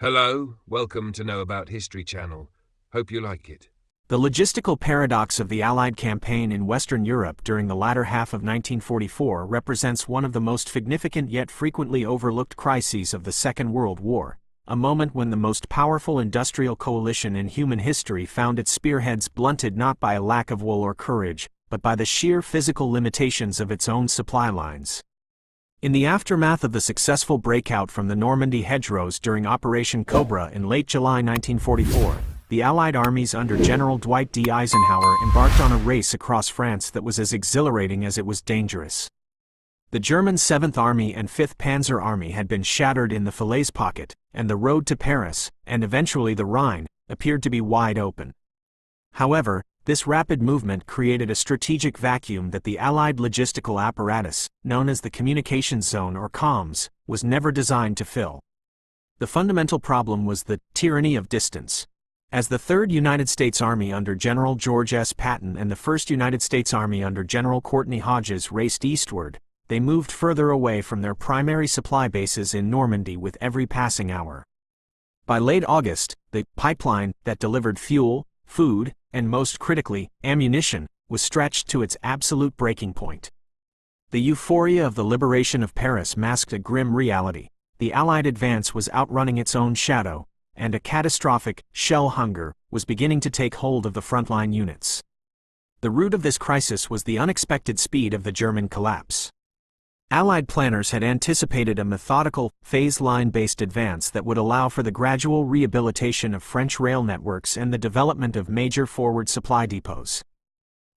Hello, welcome to Know About History channel. Hope you like it. The logistical paradox of the Allied campaign in Western Europe during the latter half of 1944 represents one of the most significant yet frequently overlooked crises of the Second World War, a moment when the most powerful industrial coalition in human history found its spearheads blunted not by a lack of will or courage, but by the sheer physical limitations of its own supply lines. In the aftermath of the successful breakout from the Normandy hedgerows during Operation Cobra in late July 1944, the Allied armies under General Dwight D. Eisenhower embarked on a race across France that was as exhilarating as it was dangerous. The German 7th Army and 5th Panzer Army had been shattered in the Falaise pocket, and the road to Paris, and eventually the Rhine, appeared to be wide open. However, this rapid movement created a strategic vacuum that the Allied logistical apparatus, known as the communications zone or comms, was never designed to fill. The fundamental problem was the tyranny of distance. As the 3rd United States Army under General George S. Patton and the 1st United States Army under General Courtney Hodges raced eastward, they moved further away from their primary supply bases in Normandy with every passing hour. By late August, the pipeline that delivered fuel, food, and most critically, ammunition, was stretched to its absolute breaking point. The euphoria of the liberation of Paris masked a grim reality. The Allied advance was outrunning its own shadow, and a catastrophic shell hunger was beginning to take hold of the frontline units. The root of this crisis was the unexpected speed of the German collapse. Allied planners had anticipated a methodical, phase line-based advance that would allow for the gradual rehabilitation of French rail networks and the development of major forward supply depots.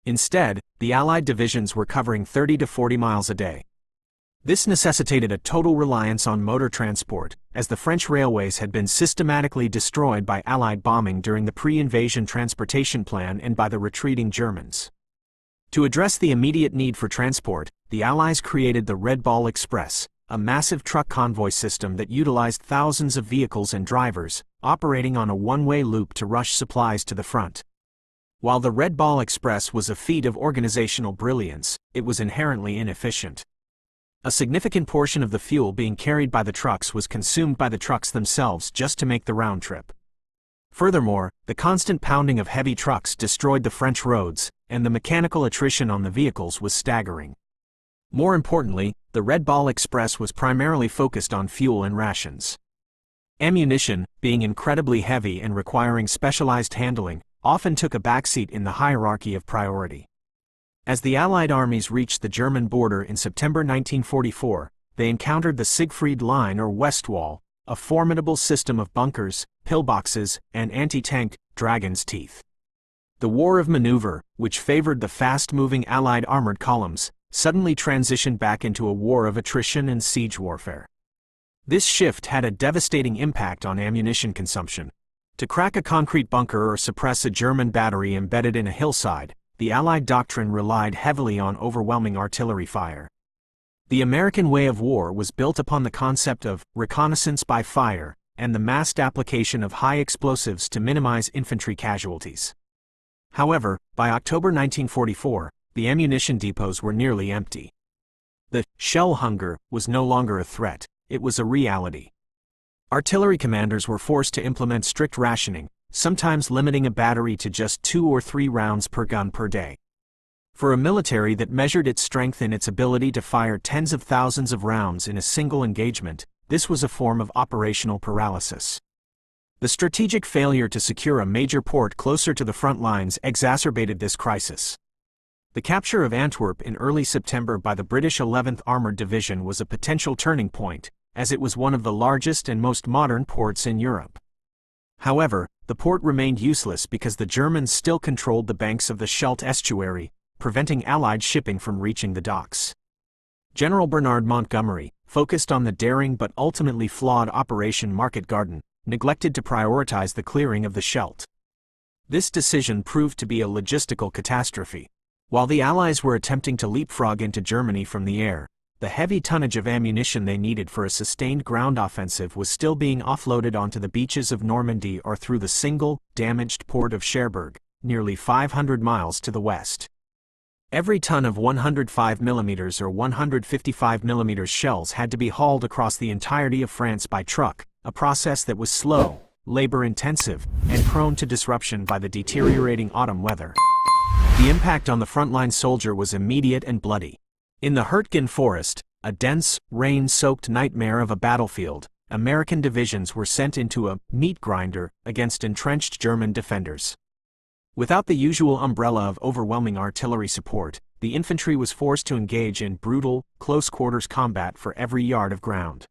Instead, the Allied divisions were covering 30 to 40 miles a day. This necessitated a total reliance on motor transport, as the French railways had been systematically destroyed by Allied bombing during the pre-invasion transportation plan and by the retreating Germans. To address the immediate need for transport, the Allies created the Red Ball Express, a massive truck convoy system that utilized thousands of vehicles and drivers, operating on a one-way loop to rush supplies to the front. While the Red Ball Express was a feat of organizational brilliance, it was inherently inefficient. A significant portion of the fuel being carried by the trucks was consumed by the trucks themselves just to make the round trip. Furthermore, the constant pounding of heavy trucks destroyed the French roads, and the mechanical attrition on the vehicles was staggering. More importantly, the Red Ball Express was primarily focused on fuel and rations. Ammunition, being incredibly heavy and requiring specialized handling, often took a backseat in the hierarchy of priority. As the Allied armies reached the German border in September 1944, they encountered the Siegfried Line or West Wall, a formidable system of bunkers, pillboxes, and anti-tank Dragon's Teeth. The war of maneuver, which favored the fast-moving Allied armored columns, suddenly transitioned back into a war of attrition and siege warfare. This shift had a devastating impact on ammunition consumption. To crack a concrete bunker or suppress a German battery embedded in a hillside, the Allied doctrine relied heavily on overwhelming artillery fire. The American way of war was built upon the concept of reconnaissance by fire and the massed application of high explosives to minimize infantry casualties. However, by October 1944, the ammunition depots were nearly empty. The shell hunger was no longer a threat, it was a reality. Artillery commanders were forced to implement strict rationing, sometimes limiting a battery to just 2 or 3 rounds per gun per day. For a military that measured its strength in its ability to fire tens of thousands of rounds in a single engagement, this was a form of operational paralysis. The strategic failure to secure a major port closer to the front lines exacerbated this crisis. The capture of Antwerp in early September by the British 11th Armoured Division was a potential turning point, as it was one of the largest and most modern ports in Europe. However, the port remained useless because the Germans still controlled the banks of the Scheldt estuary, preventing Allied shipping from reaching the docks. General Bernard Montgomery, focused on the daring but ultimately flawed Operation Market Garden, neglected to prioritize the clearing of the Scheldt. This decision proved to be a logistical catastrophe. While the Allies were attempting to leapfrog into Germany from the air, the heavy tonnage of ammunition they needed for a sustained ground offensive was still being offloaded onto the beaches of Normandy or through the single, damaged port of Cherbourg, nearly 500 miles to the west. Every ton of 105mm or 155mm shells had to be hauled across the entirety of France by truck, a process that was slow, labor-intensive, and prone to disruption by the deteriorating autumn weather. The impact on the frontline soldier was immediate and bloody. In the Hurtgen Forest, a dense, rain-soaked nightmare of a battlefield, American divisions were sent into a meat grinder against entrenched German defenders. Without the usual umbrella of overwhelming artillery support, the infantry was forced to engage in brutal, close-quarters combat for every yard of ground.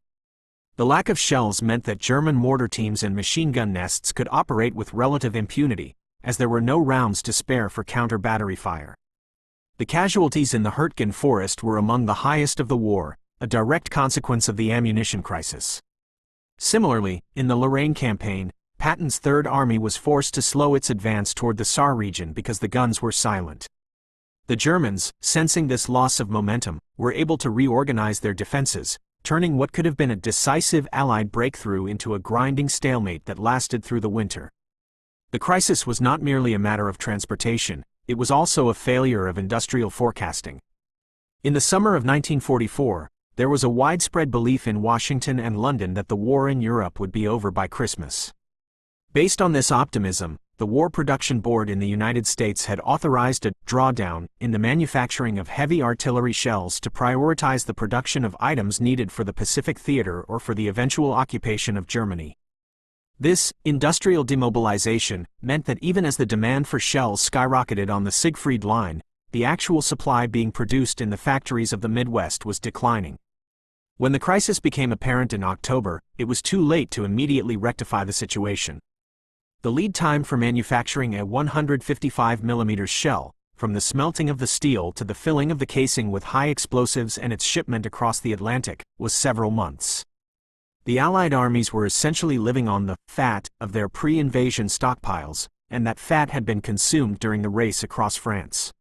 The lack of shells meant that German mortar teams and machine gun nests could operate with relative impunity, as there were no rounds to spare for counter-battery fire. The casualties in the Hurtgen Forest were among the highest of the war, a direct consequence of the ammunition crisis. Similarly, in the Lorraine campaign, Patton's Third Army was forced to slow its advance toward the Saar region because the guns were silent. The Germans, sensing this loss of momentum, were able to reorganize their defenses, turning what could have been a decisive Allied breakthrough into a grinding stalemate that lasted through the winter. The crisis was not merely a matter of transportation, it was also a failure of industrial forecasting. In the summer of 1944, there was a widespread belief in Washington and London that the war in Europe would be over by Christmas. Based on this optimism, the War Production Board in the United States had authorized a drawdown in the manufacturing of heavy artillery shells to prioritize the production of items needed for the Pacific Theater or for the eventual occupation of Germany. This industrial demobilization meant that even as the demand for shells skyrocketed on the Siegfried Line, the actual supply being produced in the factories of the Midwest was declining. When the crisis became apparent in October, it was too late to immediately rectify the situation. The lead time for manufacturing a 155mm shell, from the smelting of the steel to the filling of the casing with high explosives and its shipment across the Atlantic, was several months. The Allied armies were essentially living on the fat of their pre-invasion stockpiles, and that fat had been consumed during the race across France.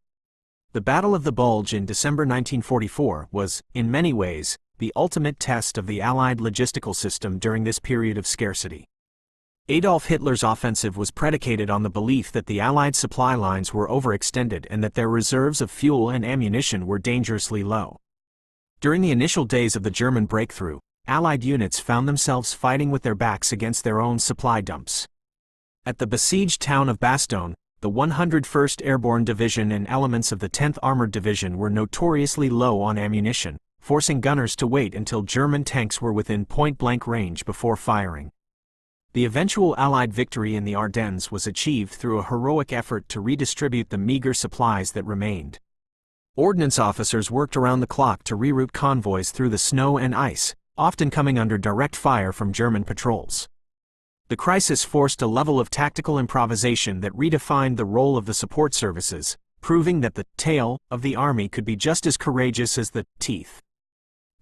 The Battle of the Bulge in December 1944 was, in many ways, the ultimate test of the Allied logistical system during this period of scarcity. Adolf Hitler's offensive was predicated on the belief that the Allied supply lines were overextended and that their reserves of fuel and ammunition were dangerously low. During the initial days of the German breakthrough, Allied units found themselves fighting with their backs against their own supply dumps. At the besieged town of Bastogne, the 101st Airborne Division and elements of the 10th Armored Division were notoriously low on ammunition, forcing gunners to wait until German tanks were within point-blank range before firing. The eventual Allied victory in the Ardennes was achieved through a heroic effort to redistribute the meager supplies that remained. Ordnance officers worked around the clock to reroute convoys through the snow and ice, often coming under direct fire from German patrols. The crisis forced a level of tactical improvisation that redefined the role of the support services, proving that the tail of the army could be just as courageous as the teeth.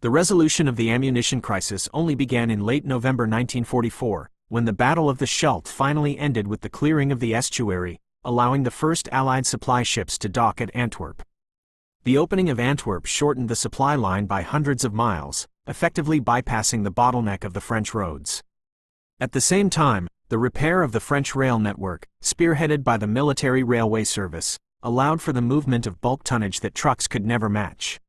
The resolution of the ammunition crisis only began in late November 1944, when the Battle of the Scheldt finally ended with the clearing of the estuary, allowing the first Allied supply ships to dock at Antwerp. The opening of Antwerp shortened the supply line by hundreds of miles, effectively bypassing the bottleneck of the French roads. At the same time, the repair of the French rail network, spearheaded by the military railway service, allowed for the movement of bulk tonnage that trucks could never match.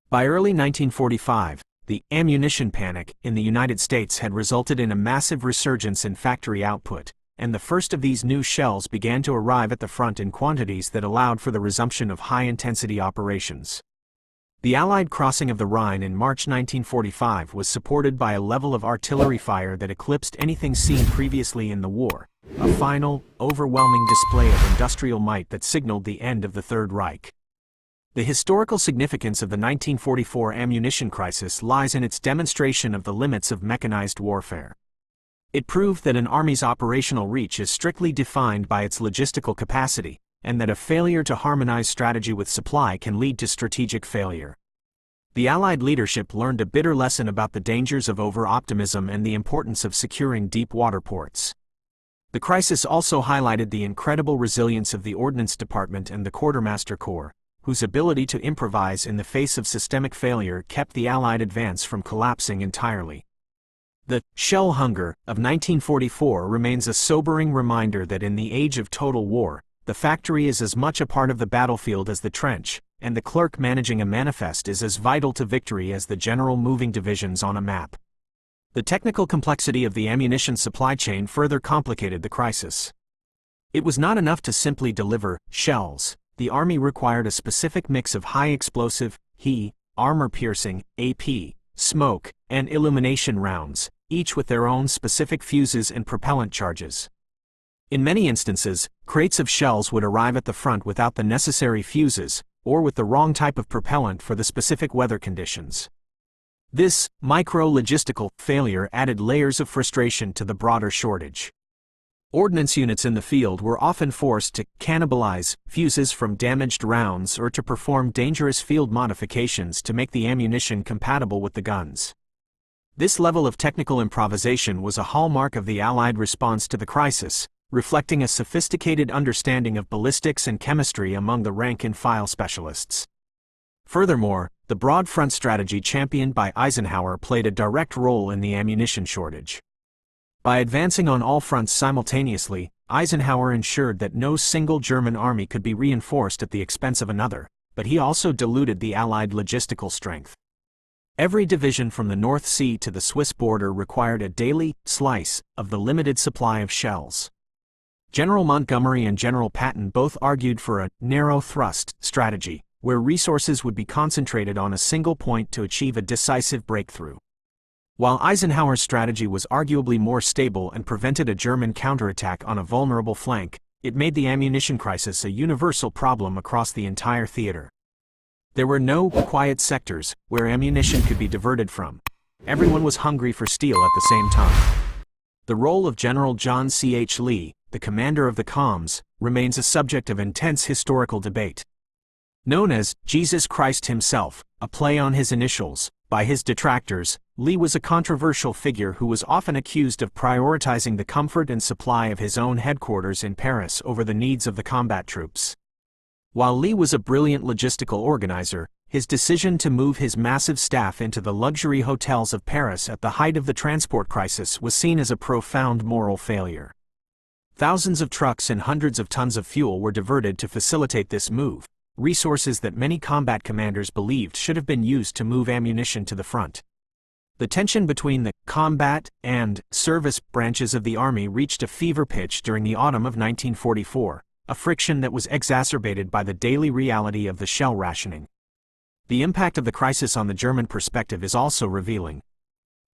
By early 1945, the ammunition panic in the United States had resulted in a massive resurgence in factory output, and the first of these new shells began to arrive at the front in quantities that allowed for the resumption of high-intensity operations. The Allied crossing of the Rhine in March 1945 was supported by a level of artillery fire that eclipsed anything seen previously in the war, a final, overwhelming display of industrial might that signaled the end of the Third Reich. The historical significance of the 1944 ammunition crisis lies in its demonstration of the limits of mechanized warfare. It proved that an army's operational reach is strictly defined by its logistical capacity, and that a failure to harmonize strategy with supply can lead to strategic failure. The Allied leadership learned a bitter lesson about the dangers of over-optimism and the importance of securing deep water ports. The crisis also highlighted the incredible resilience of the Ordnance Department and the Quartermaster Corps, whose ability to improvise in the face of systemic failure kept the Allied advance from collapsing entirely. The shell hunger of 1944 remains a sobering reminder that in the age of total war, the factory is as much a part of the battlefield as the trench, and the clerk managing a manifest is as vital to victory as the general moving divisions on a map. The technical complexity of the ammunition supply chain further complicated the crisis. It was not enough to simply deliver shells. The Army required a specific mix of high-explosive, HE, armor-piercing, AP, smoke, and illumination rounds, each with their own specific fuses and propellant charges. In many instances, crates of shells would arrive at the front without the necessary fuses, or with the wrong type of propellant for the specific weather conditions. This micro-logistical failure added layers of frustration to the broader shortage. Ordnance units in the field were often forced to cannibalize fuses from damaged rounds or to perform dangerous field modifications to make the ammunition compatible with the guns. This level of technical improvisation was a hallmark of the Allied response to the crisis, reflecting a sophisticated understanding of ballistics and chemistry among the rank-and-file specialists. Furthermore, the broad front strategy championed by Eisenhower played a direct role in the ammunition shortage. By advancing on all fronts simultaneously, Eisenhower ensured that no single German army could be reinforced at the expense of another, but he also diluted the Allied logistical strength. Every division from the North Sea to the Swiss border required a daily slice of the limited supply of shells. General Montgomery and General Patton both argued for a narrow-thrust strategy, where resources would be concentrated on a single point to achieve a decisive breakthrough. While Eisenhower's strategy was arguably more stable and prevented a German counterattack on a vulnerable flank, it made the ammunition crisis a universal problem across the entire theater. There were no quiet sectors where ammunition could be diverted from. Everyone was hungry for steel at the same time. The role of General John C. H. Lee, the commander of the comms, remains a subject of intense historical debate. Known as Jesus Christ himself, a play on his initials, by his detractors, Lee was a controversial figure who was often accused of prioritizing the comfort and supply of his own headquarters in Paris over the needs of the combat troops. While Lee was a brilliant logistical organizer, his decision to move his massive staff into the luxury hotels of Paris at the height of the transport crisis was seen as a profound moral failure. Thousands of trucks and hundreds of tons of fuel were diverted to facilitate this move, resources that many combat commanders believed should have been used to move ammunition to the front. The tension between the combat and service branches of the Army reached a fever pitch during the autumn of 1944, a friction that was exacerbated by the daily reality of the shell rationing. The impact of the crisis on the German perspective is also revealing.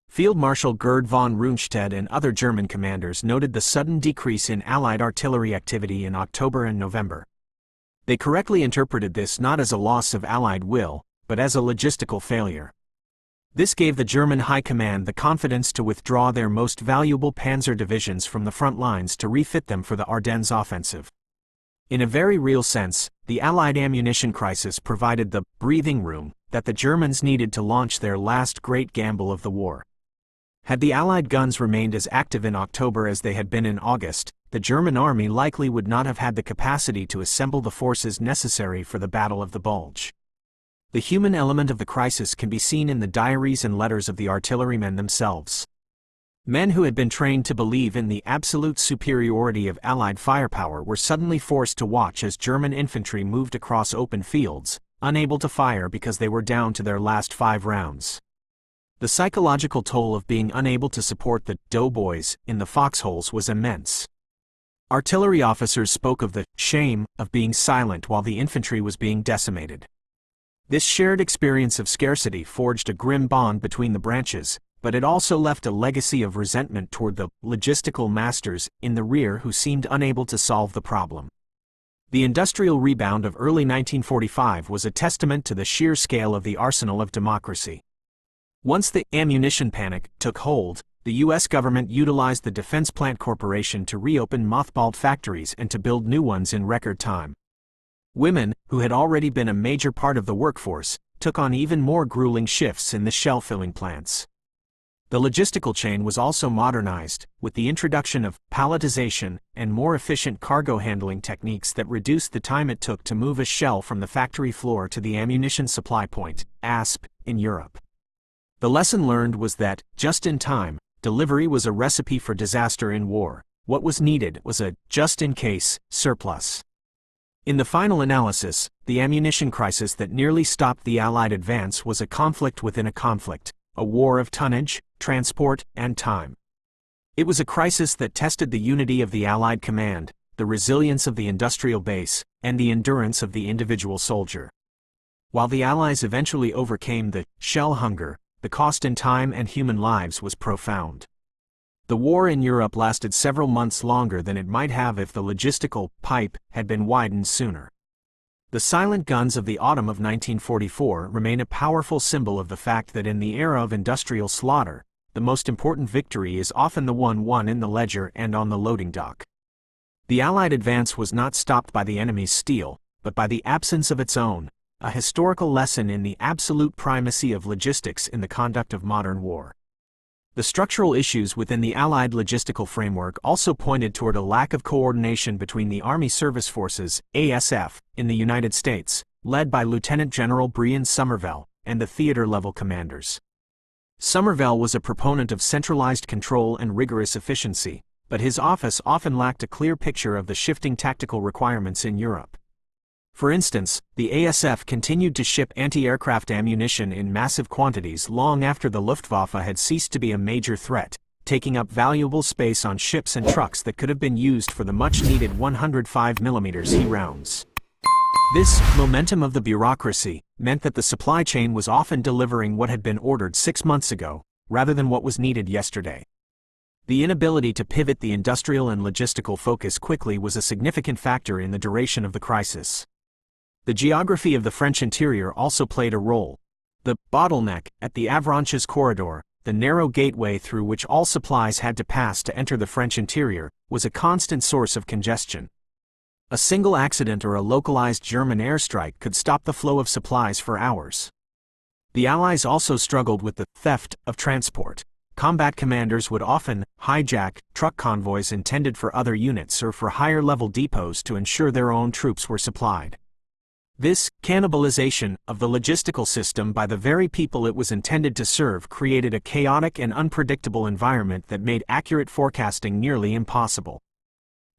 Field Marshal Gerd von Rundstedt and other German commanders noted the sudden decrease in Allied artillery activity in October and November. They correctly interpreted this not as a loss of Allied will, but as a logistical failure. This gave the German High Command the confidence to withdraw their most valuable panzer divisions from the front lines to refit them for the Ardennes offensive. In a very real sense, the Allied ammunition crisis provided the breathing room that the Germans needed to launch their last great gamble of the war. Had the Allied guns remained as active in October as they had been in August, the German army likely would not have had the capacity to assemble the forces necessary for the Battle of the Bulge. The human element of the crisis can be seen in the diaries and letters of the artillerymen themselves. Men who had been trained to believe in the absolute superiority of Allied firepower were suddenly forced to watch as German infantry moved across open fields, unable to fire because they were down to their last 5 rounds. The psychological toll of being unable to support the doughboys in the foxholes was immense. Artillery officers spoke of the shame of being silent while the infantry was being decimated. This shared experience of scarcity forged a grim bond between the branches, but it also left a legacy of resentment toward the logistical masters in the rear who seemed unable to solve the problem. The industrial rebound of early 1945 was a testament to the sheer scale of the arsenal of democracy. Once the ammunition panic took hold, the U.S. government utilized the Defense Plant Corporation to reopen mothballed factories and to build new ones in record time. Women, who had already been a major part of the workforce, took on even more grueling shifts in the shell-filling plants. The logistical chain was also modernized, with the introduction of palletization and more efficient cargo handling techniques that reduced the time it took to move a shell from the factory floor to the ammunition supply point, ASP, in Europe. The lesson learned was that, just-in-time, delivery was a recipe for disaster in war. What was needed was a just-in-case surplus. In the final analysis, the ammunition crisis that nearly stopped the Allied advance was a conflict within a conflict, a war of tonnage, transport, and time. It was a crisis that tested the unity of the Allied command, the resilience of the industrial base, and the endurance of the individual soldier. While the Allies eventually overcame the shell hunger, the cost in time and human lives was profound. The war in Europe lasted several months longer than it might have if the logistical pipe had been widened sooner. The silent guns of the autumn of 1944 remain a powerful symbol of the fact that in the era of industrial slaughter, the most important victory is often the one won in the ledger and on the loading dock. The Allied advance was not stopped by the enemy's steel, but by the absence of its own, a historical lesson in the absolute primacy of logistics in the conduct of modern war. The structural issues within the Allied logistical framework also pointed toward a lack of coordination between the Army Service Forces, ASF, in the United States, led by Lieutenant General Brian Somervell, and the theater-level commanders. Somervell was a proponent of centralized control and rigorous efficiency, but his office often lacked a clear picture of the shifting tactical requirements in Europe. For instance, the ASF continued to ship anti-aircraft ammunition in massive quantities long after the Luftwaffe had ceased to be a major threat, taking up valuable space on ships and trucks that could have been used for the much-needed 105mm He rounds. This momentum of the bureaucracy meant that the supply chain was often delivering what had been ordered 6 months ago, rather than what was needed yesterday. The inability to pivot the industrial and logistical focus quickly was a significant factor in the duration of the crisis. The geography of the French interior also played a role. The bottleneck at the Avranches corridor, the narrow gateway through which all supplies had to pass to enter the French interior, was a constant source of congestion. A single accident or a localized German airstrike could stop the flow of supplies for hours. The Allies also struggled with the theft of transport. Combat commanders would often hijack truck convoys intended for other units or for higher-level depots to ensure their own troops were supplied. This cannibalization of the logistical system by the very people it was intended to serve created a chaotic and unpredictable environment that made accurate forecasting nearly impossible.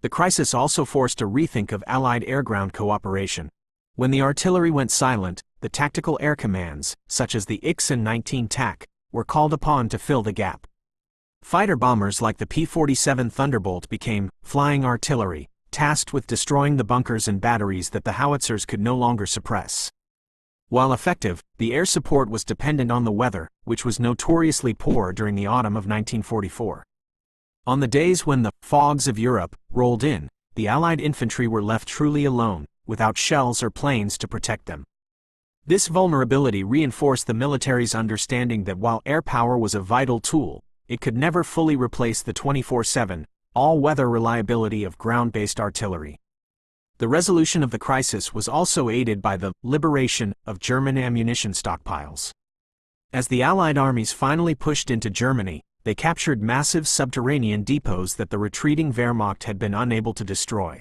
The crisis also forced a rethink of Allied air-ground cooperation. When the artillery went silent, the tactical air commands, such as the IX-19 TAC, were called upon to fill the gap. Fighter bombers like the P-47 Thunderbolt became flying artillery, tasked with destroying the bunkers and batteries that the howitzers could no longer suppress. While effective, the air support was dependent on the weather, which was notoriously poor during the autumn of 1944. On the days when the fogs of Europe rolled in, the Allied infantry were left truly alone, without shells or planes to protect them. This vulnerability reinforced the military's understanding that while air power was a vital tool, it could never fully replace the 24/7, all-weather reliability of ground-based artillery. The resolution of the crisis was also aided by the liberation of German ammunition stockpiles. As the Allied armies finally pushed into Germany, they captured massive subterranean depots that the retreating Wehrmacht had been unable to destroy.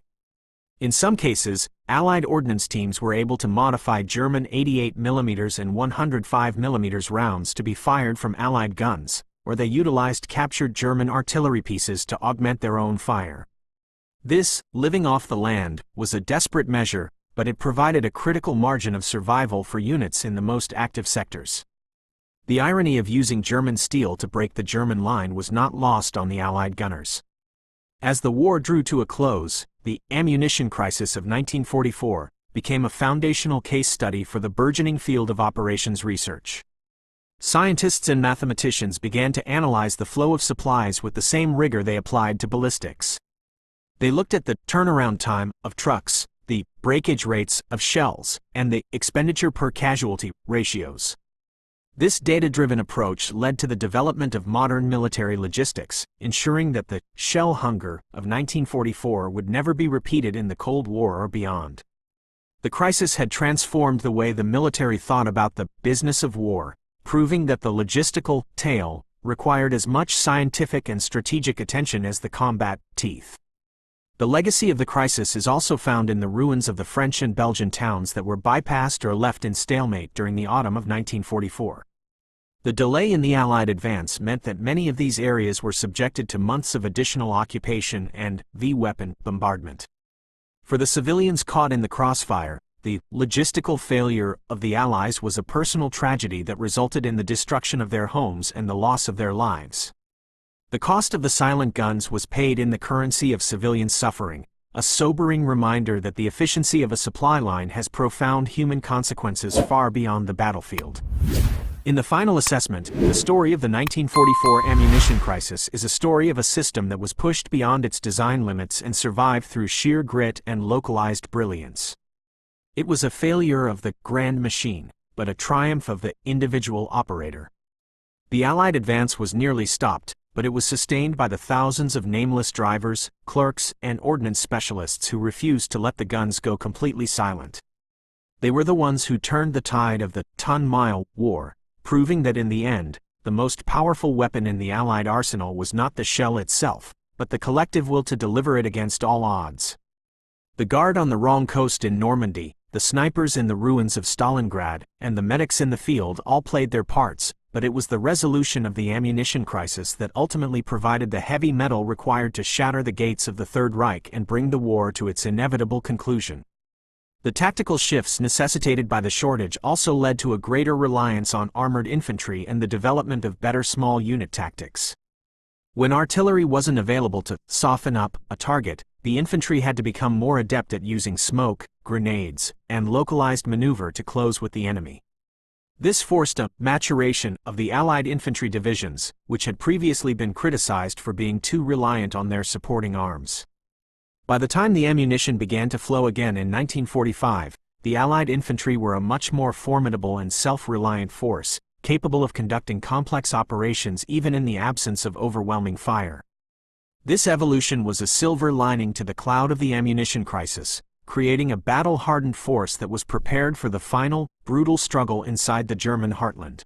In some cases, Allied ordnance teams were able to modify German 88mm and 105mm rounds to be fired from Allied guns, or they utilized captured German artillery pieces to augment their own fire. This, living off the land, was a desperate measure, but it provided a critical margin of survival for units in the most active sectors. The irony of using German steel to break the German line was not lost on the Allied gunners. As the war drew to a close, the ammunition crisis of 1944 became a foundational case study for the burgeoning field of operations research. Scientists and mathematicians began to analyze the flow of supplies with the same rigor they applied to ballistics. They looked at the turnaround time of trucks, the breakage rates of shells, and the expenditure per casualty ratios. This data-driven approach led to the development of modern military logistics, ensuring that the shell hunger of 1944 would never be repeated in the Cold War or beyond. The crisis had transformed the way the military thought about the business of war, proving that the logistical tail required as much scientific and strategic attention as the combat teeth. The legacy of the crisis is also found in the ruins of the French and Belgian towns that were bypassed or left in stalemate during the autumn of 1944. The delay in the Allied advance meant that many of these areas were subjected to months of additional occupation and V-weapon bombardment. For the civilians caught in the crossfire, The logistical failure of the Allies was a personal tragedy that resulted in the destruction of their homes and the loss of their lives. The cost of the silent guns was paid in the currency of civilian suffering, a sobering reminder that the efficiency of a supply line has profound human consequences far beyond the battlefield. In the final assessment, the story of the 1944 ammunition crisis is a story of a system that was pushed beyond its design limits and survived through sheer grit and localized brilliance. It was a failure of the grand machine, but a triumph of the individual operator. The Allied advance was nearly stopped, but it was sustained by the thousands of nameless drivers, clerks, and ordnance specialists who refused to let the guns go completely silent. They were the ones who turned the tide of the ton-mile war, proving that in the end, the most powerful weapon in the Allied arsenal was not the shell itself, but the collective will to deliver it against all odds. The guard on the wrong coast in Normandy, the snipers in the ruins of Stalingrad, and the medics in the field all played their parts, but it was the resolution of the ammunition crisis that ultimately provided the heavy metal required to shatter the gates of the Third Reich and bring the war to its inevitable conclusion. The tactical shifts necessitated by the shortage also led to a greater reliance on armored infantry and the development of better small unit tactics. When artillery wasn't available to soften up a target, the infantry had to become more adept at using smoke, grenades, and localized maneuver to close with the enemy. This forced a maturation of the Allied infantry divisions, which had previously been criticized for being too reliant on their supporting arms. By the time the ammunition began to flow again in 1945, the Allied infantry were a much more formidable and self-reliant force, capable of conducting complex operations even in the absence of overwhelming fire. This evolution was a silver lining to the cloud of the ammunition crisis, creating a battle-hardened force that was prepared for the final, brutal struggle inside the German heartland.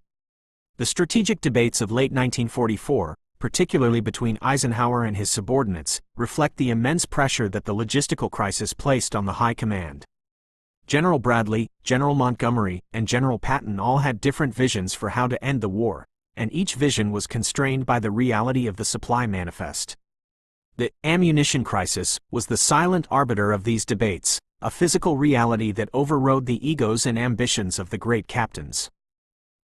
The strategic debates of late 1944, particularly between Eisenhower and his subordinates, reflect the immense pressure that the logistical crisis placed on the high command. General Bradley, General Montgomery, and General Patton all had different visions for how to end the war, and each vision was constrained by the reality of the supply manifest. The ammunition crisis was the silent arbiter of these debates, a physical reality that overrode the egos and ambitions of the great captains.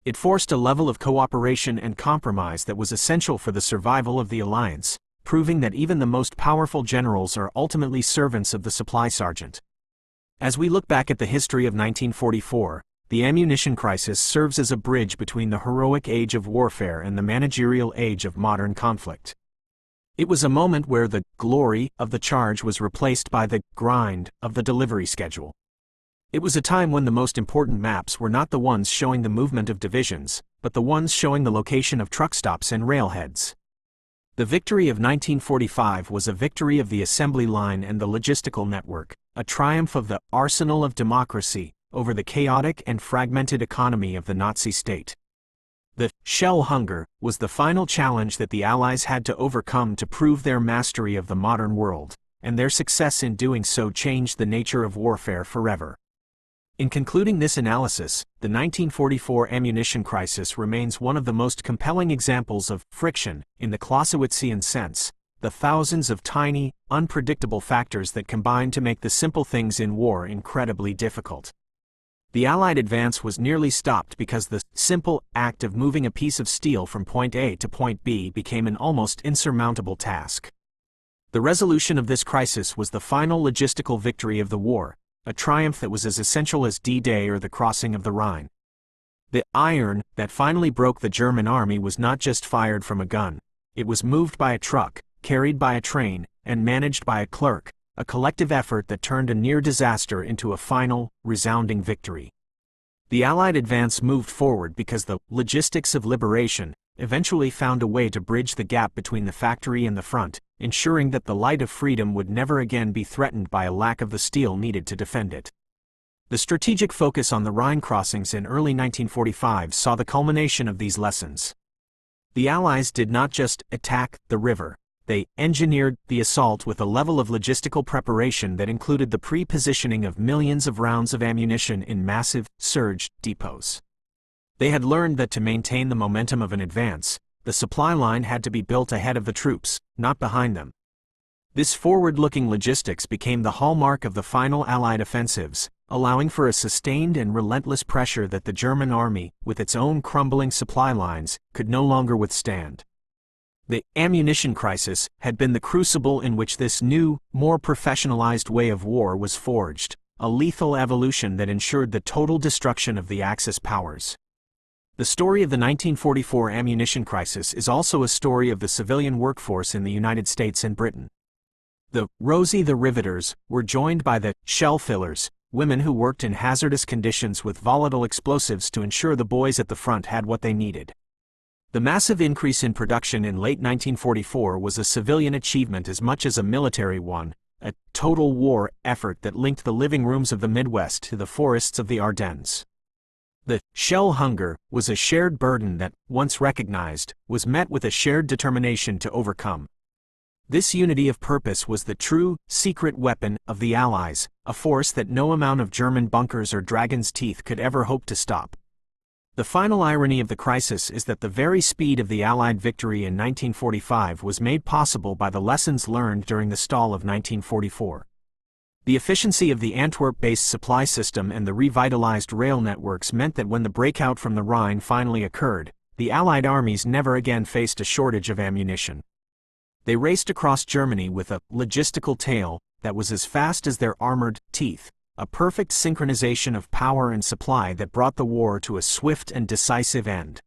It forced a level of cooperation and compromise that was essential for the survival of the alliance, proving that even the most powerful generals are ultimately servants of the supply sergeant. As we look back at the history of 1944, the ammunition crisis serves as a bridge between the heroic age of warfare and the managerial age of modern conflict. It was a moment where the glory of the charge was replaced by the grind of the delivery schedule. It was a time when the most important maps were not the ones showing the movement of divisions, but the ones showing the location of truck stops and railheads. The victory of 1945 was a victory of the assembly line and the logistical network, a triumph of the arsenal of democracy over the chaotic and fragmented economy of the Nazi state. The shell hunger was the final challenge that the Allies had to overcome to prove their mastery of the modern world, and their success in doing so changed the nature of warfare forever. In concluding this analysis, the 1944 ammunition crisis remains one of the most compelling examples of friction, in the Clausewitzian sense, the thousands of tiny, unpredictable factors that combine to make the simple things in war incredibly difficult. The Allied advance was nearly stopped because the simple act of moving a piece of steel from point A to point B became an almost insurmountable task. The resolution of this crisis was the final logistical victory of the war, a triumph that was as essential as D-Day or the crossing of the Rhine. The iron that finally broke the German army was not just fired from a gun, it was moved by a truck, carried by a train, and managed by a clerk, a collective effort that turned a near disaster into a final, resounding victory. The Allied advance moved forward because the logistics of liberation eventually found a way to bridge the gap between the factory and the front, ensuring that the light of freedom would never again be threatened by a lack of the steel needed to defend it. The strategic focus on the Rhine crossings in early 1945 saw the culmination of these lessons. The Allies did not just attack the river, they engineered the assault with a level of logistical preparation that included the pre-positioning of millions of rounds of ammunition in massive, surge depots. They had learned that to maintain the momentum of an advance, the supply line had to be built ahead of the troops, not behind them. This forward-looking logistics became the hallmark of the final Allied offensives, allowing for a sustained and relentless pressure that the German army, with its own crumbling supply lines, could no longer withstand. The ammunition crisis had been the crucible in which this new, more professionalized way of war was forged, a lethal evolution that ensured the total destruction of the Axis powers. The story of the 1944 ammunition crisis is also a story of the civilian workforce in the United States and Britain. The Rosie the Riveters were joined by the shell fillers, women who worked in hazardous conditions with volatile explosives to ensure the boys at the front had what they needed. The massive increase in production in late 1944 was a civilian achievement as much as a military one, a total war effort that linked the living rooms of the Midwest to the forests of the Ardennes. The shell hunger was a shared burden that, once recognized, was met with a shared determination to overcome. This unity of purpose was the true, secret weapon of the Allies, a force that no amount of German bunkers or dragon's teeth could ever hope to stop. The final irony of the crisis is that the very speed of the Allied victory in 1945 was made possible by the lessons learned during the stall of 1944. The efficiency of the Antwerp-based supply system and the revitalized rail networks meant that when the breakout from the Rhine finally occurred, the Allied armies never again faced a shortage of ammunition. They raced across Germany with a logistical tail that was as fast as their armored teeth, a perfect synchronization of power and supply that brought the war to a swift and decisive end.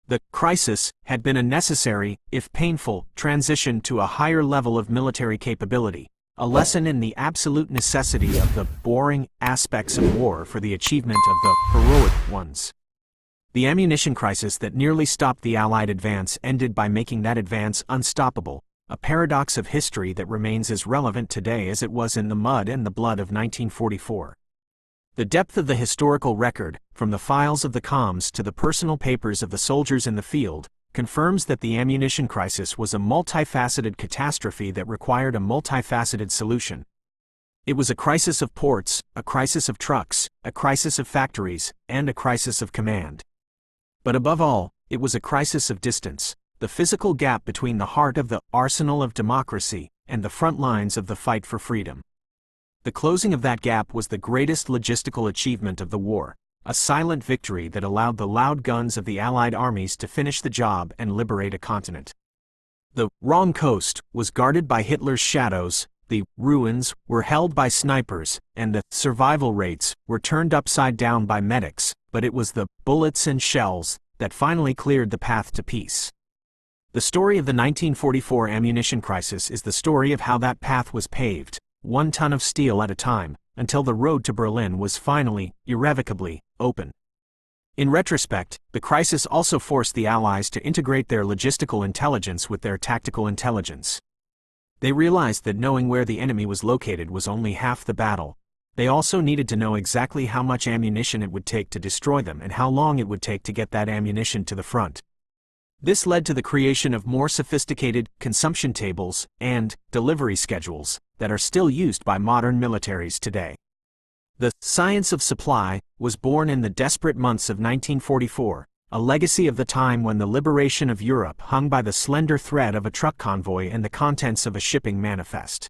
The crisis had been a necessary, if painful, transition to a higher level of military capability, a lesson in the absolute necessity of the boring aspects of war for the achievement of the heroic ones. The ammunition crisis that nearly stopped the Allied advance ended by making that advance unstoppable, a paradox of history that remains as relevant today as it was in the mud and the blood of 1944. The depth of the historical record, from the files of the comms to the personal papers of the soldiers in the field, confirms that the ammunition crisis was a multifaceted catastrophe that required a multifaceted solution. It was a crisis of ports, a crisis of trucks, a crisis of factories, and a crisis of command. But above all, it was a crisis of distance, the physical gap between the heart of the arsenal of democracy and the front lines of the fight for freedom. The closing of that gap was the greatest logistical achievement of the war, a silent victory that allowed the loud guns of the Allied armies to finish the job and liberate a continent. The wrong coast was guarded by Hitler's shadows, the ruins were held by snipers, and the survival rates were turned upside down by medics, but it was the bullets and shells that finally cleared the path to peace. The story of the 1944 ammunition crisis is the story of how that path was paved, 1 ton of steel at a time, until the road to Berlin was finally, irrevocably, open. In retrospect, the crisis also forced the Allies to integrate their logistical intelligence with their tactical intelligence. They realized that knowing where the enemy was located was only half the battle. They also needed to know exactly how much ammunition it would take to destroy them and how long it would take to get that ammunition to the front. This led to the creation of more sophisticated consumption tables and delivery schedules that are still used by modern militaries today. The science of supply was born in the desperate months of 1944, a legacy of the time when the liberation of Europe hung by the slender thread of a truck convoy and the contents of a shipping manifest.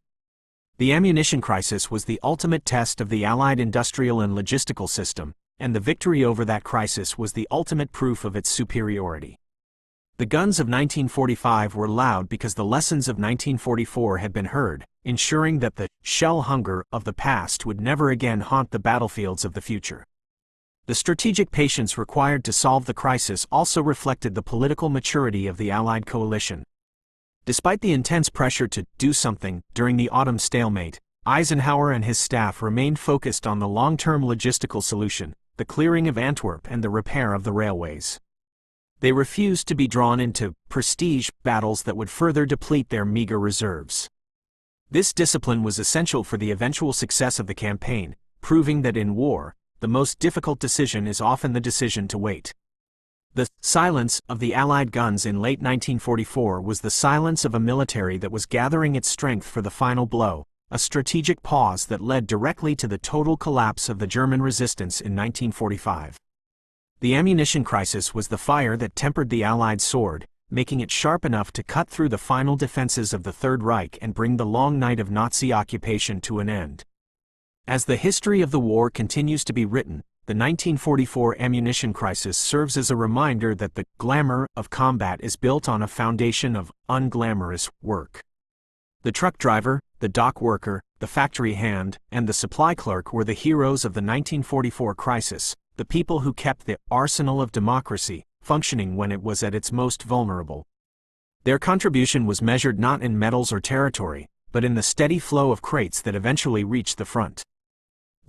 The ammunition crisis was the ultimate test of the Allied industrial and logistical system, and the victory over that crisis was the ultimate proof of its superiority. The guns of 1945 were loud because the lessons of 1944 had been heard, ensuring that the shell hunger of the past would never again haunt the battlefields of the future. The strategic patience required to solve the crisis also reflected the political maturity of the Allied coalition. Despite the intense pressure to do something during the autumn stalemate, Eisenhower and his staff remained focused on the long-term logistical solution, the clearing of Antwerp and the repair of the railways. They refused to be drawn into prestige battles that would further deplete their meager reserves. This discipline was essential for the eventual success of the campaign, proving that in war, the most difficult decision is often the decision to wait. The silence of the Allied guns in late 1944 was the silence of a military that was gathering its strength for the final blow, a strategic pause that led directly to the total collapse of the German resistance in 1945. The ammunition crisis was the fire that tempered the Allied sword, making it sharp enough to cut through the final defenses of the Third Reich and bring the long night of Nazi occupation to an end. As the history of the war continues to be written, the 1944 ammunition crisis serves as a reminder that the glamour of combat is built on a foundation of unglamorous work. The truck driver, the dock worker, the factory hand, and the supply clerk were the heroes of the 1944 crisis, the people who kept the arsenal of democracy functioning when it was at its most vulnerable. Their contribution was measured not in medals or territory, but in the steady flow of crates that eventually reached the front.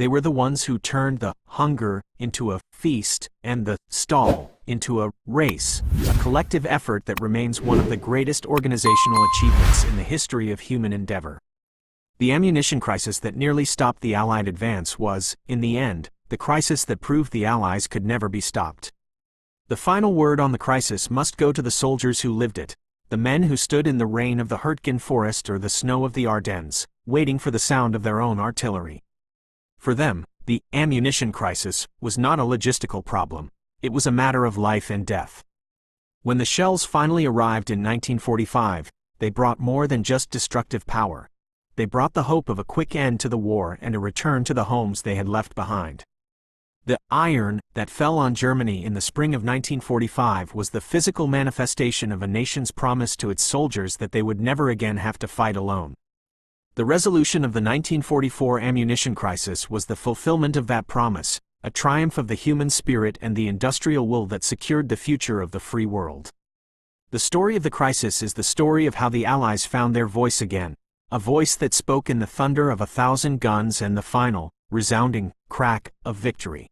They were the ones who turned the hunger into a feast and the stall into a race, a collective effort that remains one of the greatest organizational achievements in the history of human endeavor. The ammunition crisis that nearly stopped the Allied advance was, in the end, the crisis that proved the Allies could never be stopped. The final word on the crisis must go to the soldiers who lived it, the men who stood in the rain of the Hurtgen forest or the snow of the Ardennes, waiting for the sound of their own artillery. For them, the ammunition crisis was not a logistical problem, it was a matter of life and death. When the shells finally arrived in 1945, they brought more than just destructive power. They brought the hope of a quick end to the war and a return to the homes they had left behind. The iron that fell on Germany in the spring of 1945 was the physical manifestation of a nation's promise to its soldiers that they would never again have to fight alone. The resolution of the 1944 ammunition crisis was the fulfillment of that promise, a triumph of the human spirit and the industrial will that secured the future of the free world. The story of the crisis is the story of how the Allies found their voice again, a voice that spoke in the thunder of 1,000 guns and the final, resounding crack of victory.